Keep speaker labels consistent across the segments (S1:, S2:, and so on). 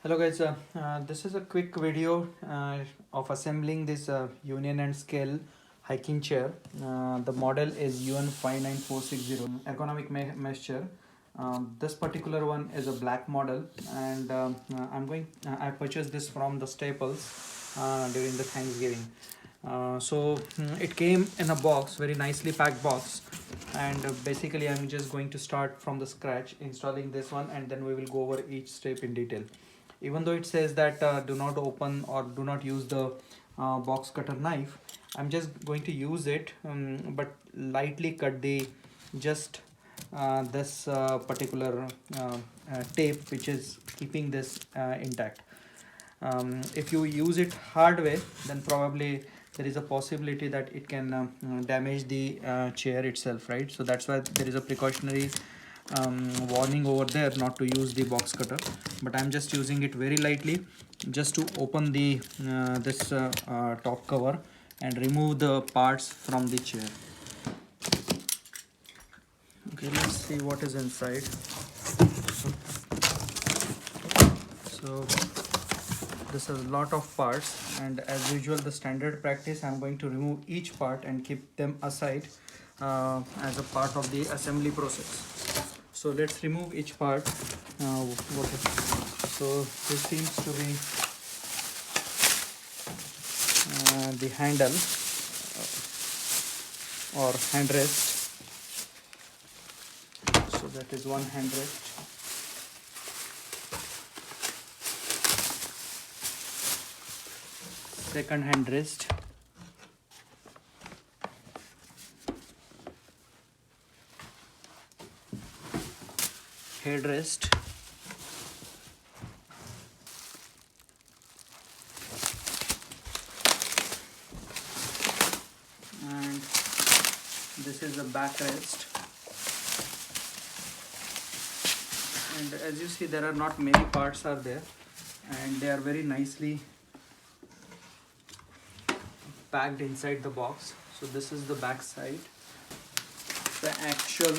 S1: Hello guys, this is a quick video of assembling this union and scale hiking chair. The model is UN59460 ergonomic mesh chair. This particular one is a black model, and I purchased this from the Staples during the Thanksgiving. It came in a box, very nicely packed box, and basically I'm just going to start from the scratch installing this one, and then we will go over each step in detail. Even though it says that do not open or do not use the box cutter knife, I'm just going to use it, but lightly cut the just this particular tape which is keeping this intact. If you use it hard way, then probably there is a possibility that it can damage the chair itself, right? So that's why there is a precautionary warning over there not to use the box cutter, but I'm just using it very lightly just to open the this top cover and remove the parts from the chair. Okay, let's see what is inside. So this has a lot of parts, and as usual the standard practice, I'm going to remove each part and keep them aside as a part of the assembly process. So let's remove each part. So this seems to be the handle or handrest. So that is one handrest. Second handrest. Headrest. And this is the backrest. And as you see, there are not many parts are there, and they are very nicely packed inside the box. So this is the back side, the actual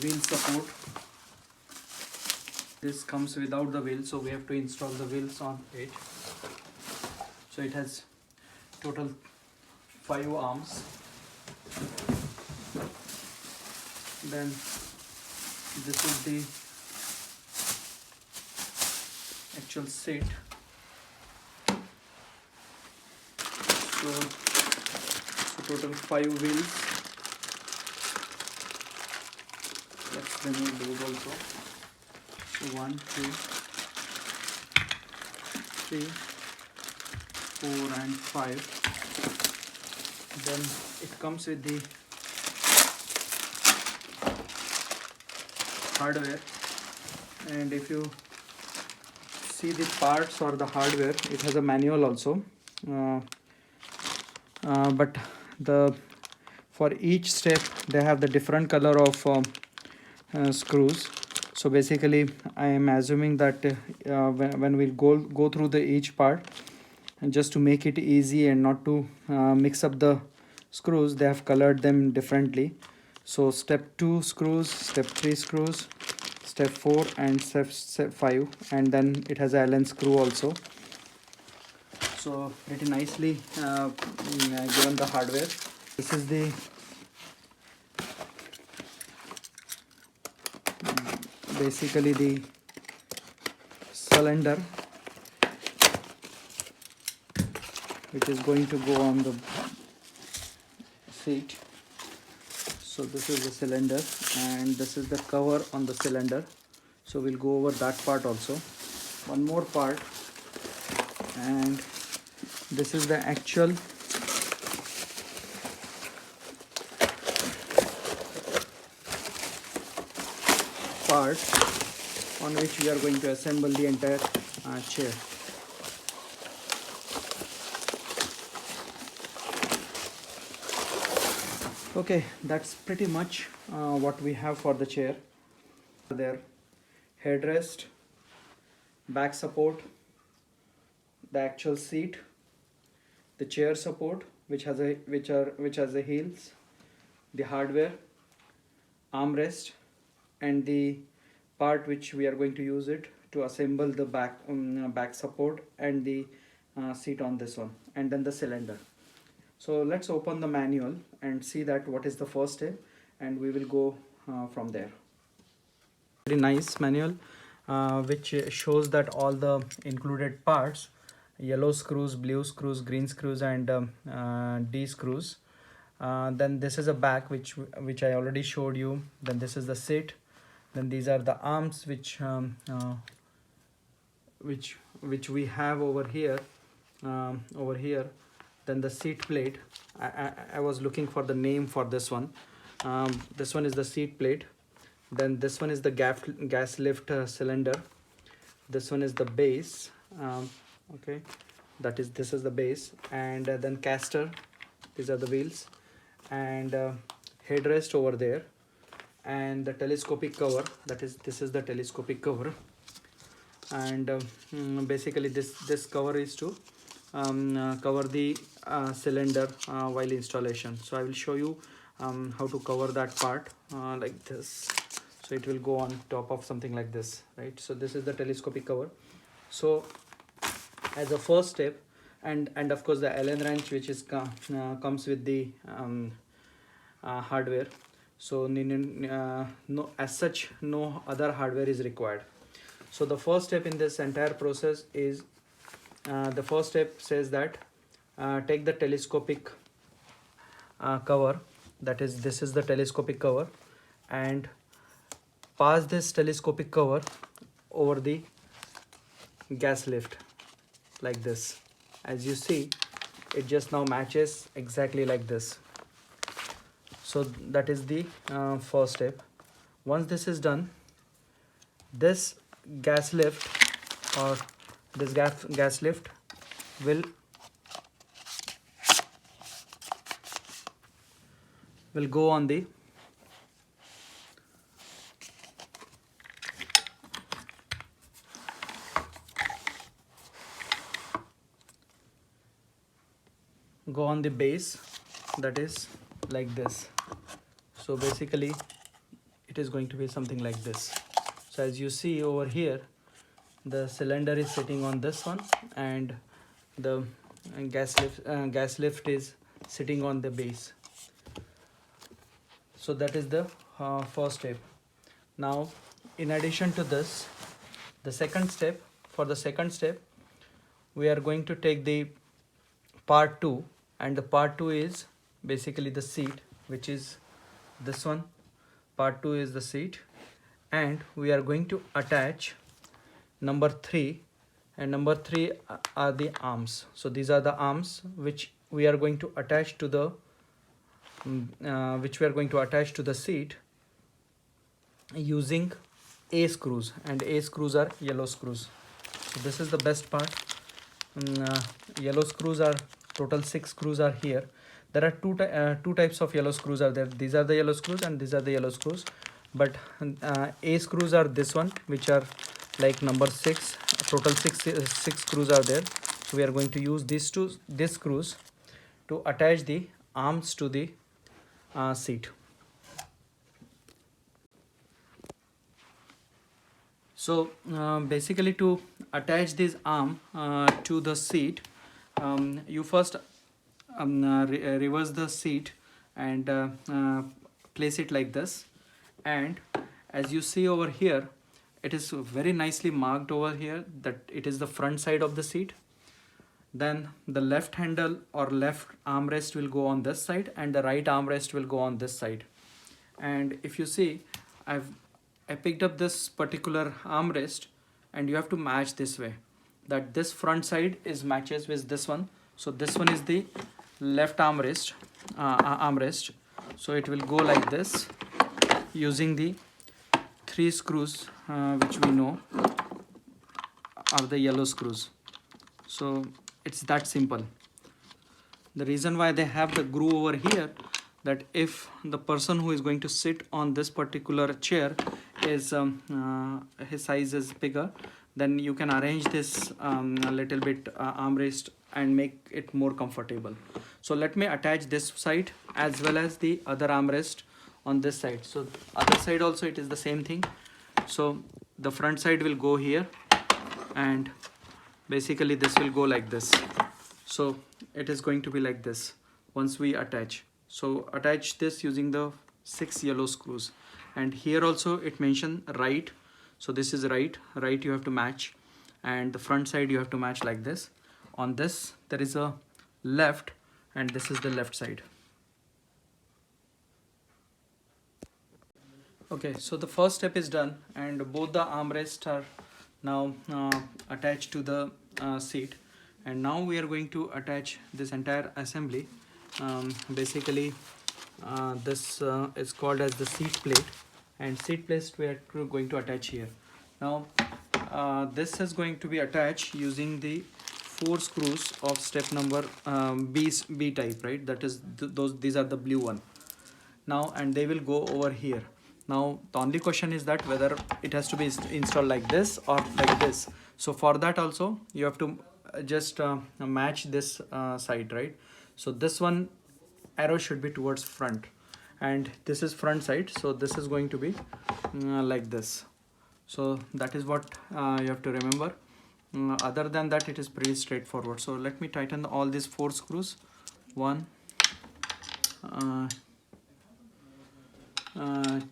S1: wheel support. This comes without the wheel, so we have to install the wheels on it. So it has total 5 arms. Then this is the actual seat. So total 5 wheels. Let's remove those also. So 1, 2, 3, 4 and 5. Then it comes with the hardware, and if you see the parts or the hardware, it has a manual also. But for each step they have the different color of screws. So basically I am assuming that when we go through the each part, and just to make it easy and not to mix up the screws, they have colored them differently. So step 2 screws, step 3 screws, step 4 and step 5, and then it has a Allen screw also. So pretty nicely given the hardware. This is the basically the cylinder which is going to go on the seat. So this is the cylinder, and this is the cover on the cylinder. So we'll go over that part also. One more part, and this is the actual part on which we are going to assemble the entire chair. Okay, that's pretty much what we have for the chair. There, headrest, back support, the actual seat, the chair support which has the heels, the hardware, armrest, and the part which we are going to use it to assemble the back support and the seat on this one, and then the cylinder. So let's open the manual and see that what is the first step, and we will go from there. Very nice manual which shows that all the included parts: yellow screws, blue screws, green screws, and D screws. Then this is a back which I already showed you. Then this is the seat. Then these are the arms which we have over here. Then the seat plate. I was looking for the name for this one. This one is the seat plate. Then this one is the gas lift cylinder. This one is the base. Okay, this is the base, and then caster. These are the wheels, and headrest over there, and the telescopic cover. This is the telescopic cover, and basically this cover is to cover the cylinder while installation. So I will show you how to cover that part like this. So it will go on top of something like this, right? So this is the telescopic cover. So as a first step, and of course the Allen wrench, which is comes with the hardware. So no, as such, no other hardware is required. So the first step in this entire process is the first step says that take the telescopic cover. This is the telescopic cover, and pass this telescopic cover over the gas lift like this. As you see, it just now matches exactly like this. So that is the first step. Once this is done, this gas lift or this gas lift will go on the base, that is like this. So basically it is going to be something like this. So as you see over here, the cylinder is sitting on this one, and the gas lift is sitting on the base. So that is the first step. Now in addition to this, the second step, we are going to take the part 2, and the part 2 is basically the seat, which is this one. Part 2 is the seat, and we are going to attach number 3, and number 3 are the arms. So these are the arms which we are going to attach to the seat using A screws, and A screws are yellow screws. So this is the best part. Yellow screws are total 6 screws are here. There are two types of yellow screws are there. These are the yellow screws and these are the yellow screws, but A screws are this one, which are like number 6. Total six screws are there. So we are going to use these screws to attach the arms to the seat. So basically, to attach this arm to the seat, you first reverse the seat and place it like this. And as you see over here, it is very nicely marked over here that it is the front side of the seat. Then the left handle or left armrest will go on this side, and the right armrest will go on this side. And if you see, I picked up this particular armrest, and you have to match this way, that this front side is matches with this one. So this one is the left armrest. So it will go like this using the 3 screws which we know are the yellow screws. So it's that simple. The reason why they have the groove over here, that if the person who is going to sit on this particular chair is his size is bigger, then you can arrange this a little bit armrest and make it more comfortable. So let me attach this side as well as the other armrest on this side. So other side also it is the same thing. So the front side will go here and basically this will go like this. So it is going to be like this once we attach. So attach this using the 6 yellow screws, and here also it mentioned right. So this is right you have to match, and the front side you have to match like this. On this there is a left, and this is the left side. Okay, so the first step is done, and both the armrests are now attached to the seat, and now we are going to attach this entire assembly. Basically this is called as the seat plate, and seat plate we are going to attach here. Now this is going to be attached using the 4 screws of step number B type, right? That is these are the blue one. Now, and they will go over here. Now the only question is that whether it has to be installed like this or like this. So for that also you have to just match this side, right? So this one arrow should be towards front, and this is front side, so this is going to be like this. So that is what you have to remember. Other than that, it is pretty straightforward. So let me tighten all these 4 screws. 1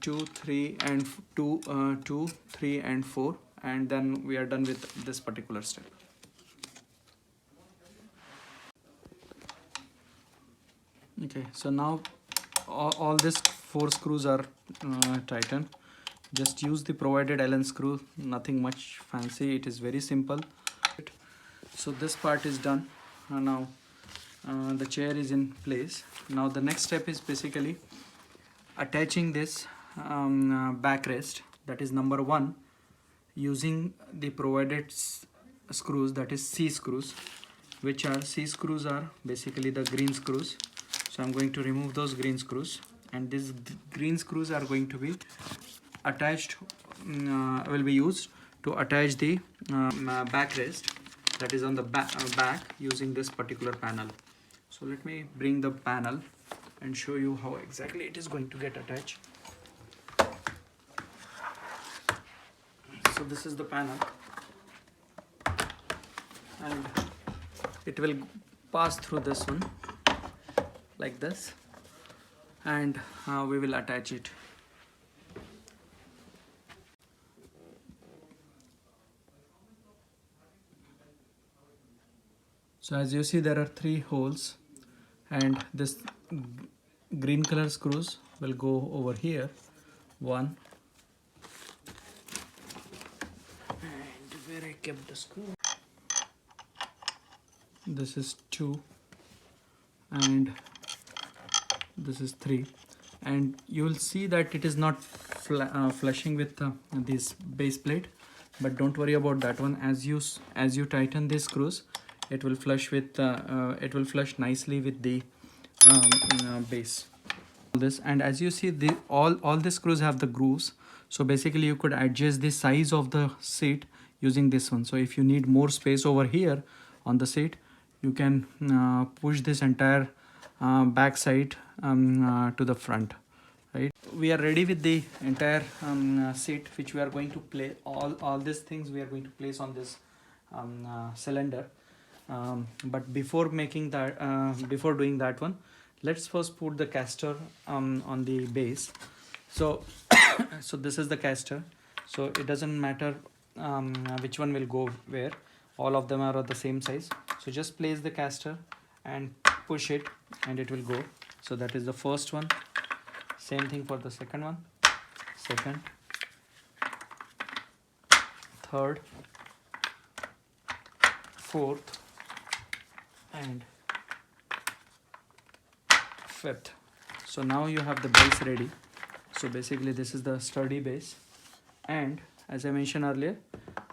S1: 2 3 and 2 3 and 4, and then we are done with this particular step. Okay, so now all these 4 screws are tightened. Just use the provided Allen screw, nothing much fancy, it is very simple. So this part is done. Now the chair is in place. Now the next step is basically attaching this backrest, that is number 1, using the provided screws, that is C screws, which are C screws are basically the green screws. So I'm going to remove those green screws, and these green screws are going to be attached, will be used to attach the backrest, that is on the back using this particular panel. So let me bring the panel and show you how exactly it is going to get attached. So this is the panel, and it will pass through this one like this, and we will attach it. So as you see, there are 3 holes, and this green color screws will go over here. 1, and where I kept the screw, this is 2, and this is 3, and you will see that it is not flushing with this base plate, but don't worry about that one. As you tighten these screws, it will flush with it will flush nicely with the base. This, and as you see, all the screws have the grooves, so basically you could adjust the size of the seat using this one. So if you need more space over here on the seat, you can push this entire back side to the front, right? We are ready with the entire seat, which we are going to place all these things we are going to place on this cylinder. But before making that before doing that one, let's first put the caster on the base. So so this is the caster, so it doesn't matter which one will go where, all of them are of the same size. So just place the caster and push it, and it will go. So that is the first one. Same thing for the second one, second, third, fourth, and fifth. So now you have the base ready. So basically this is the sturdy base, and as I mentioned earlier,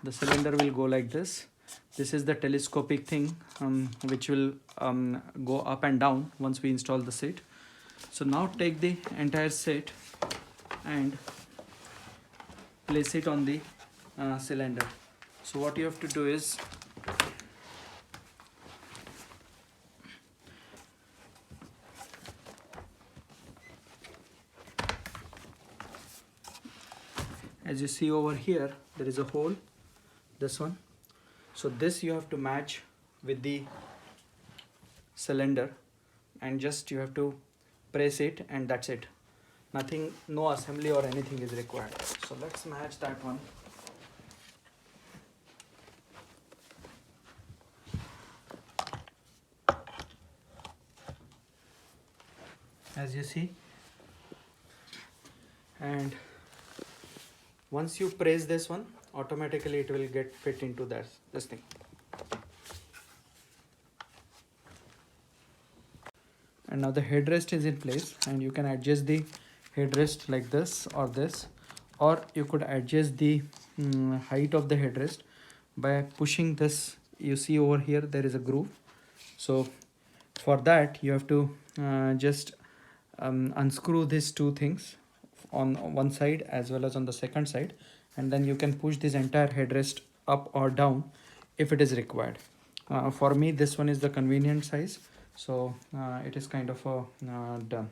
S1: the cylinder will go like this. This is the telescopic thing which will go up and down once we install the seat. So now take the entire seat and place it on the cylinder. So what you have to do is, as you see over here, there is a hole, this one. So this you have to match with the cylinder, and just you have to press it, and that's it. Nothing, no assembly or anything is required. So let's match that one. As you see, and once you press this one, automatically it will get fit into this thing. And now the headrest is in place, and you can adjust the headrest like this or this, or you could adjust the height of the headrest by pushing this. You see over here there is a groove, so for that you have to just unscrew these two things on one side as well as on the second side, and then you can push this entire headrest up or down if it is required. For me this one is the convenient size, so it is kind of done.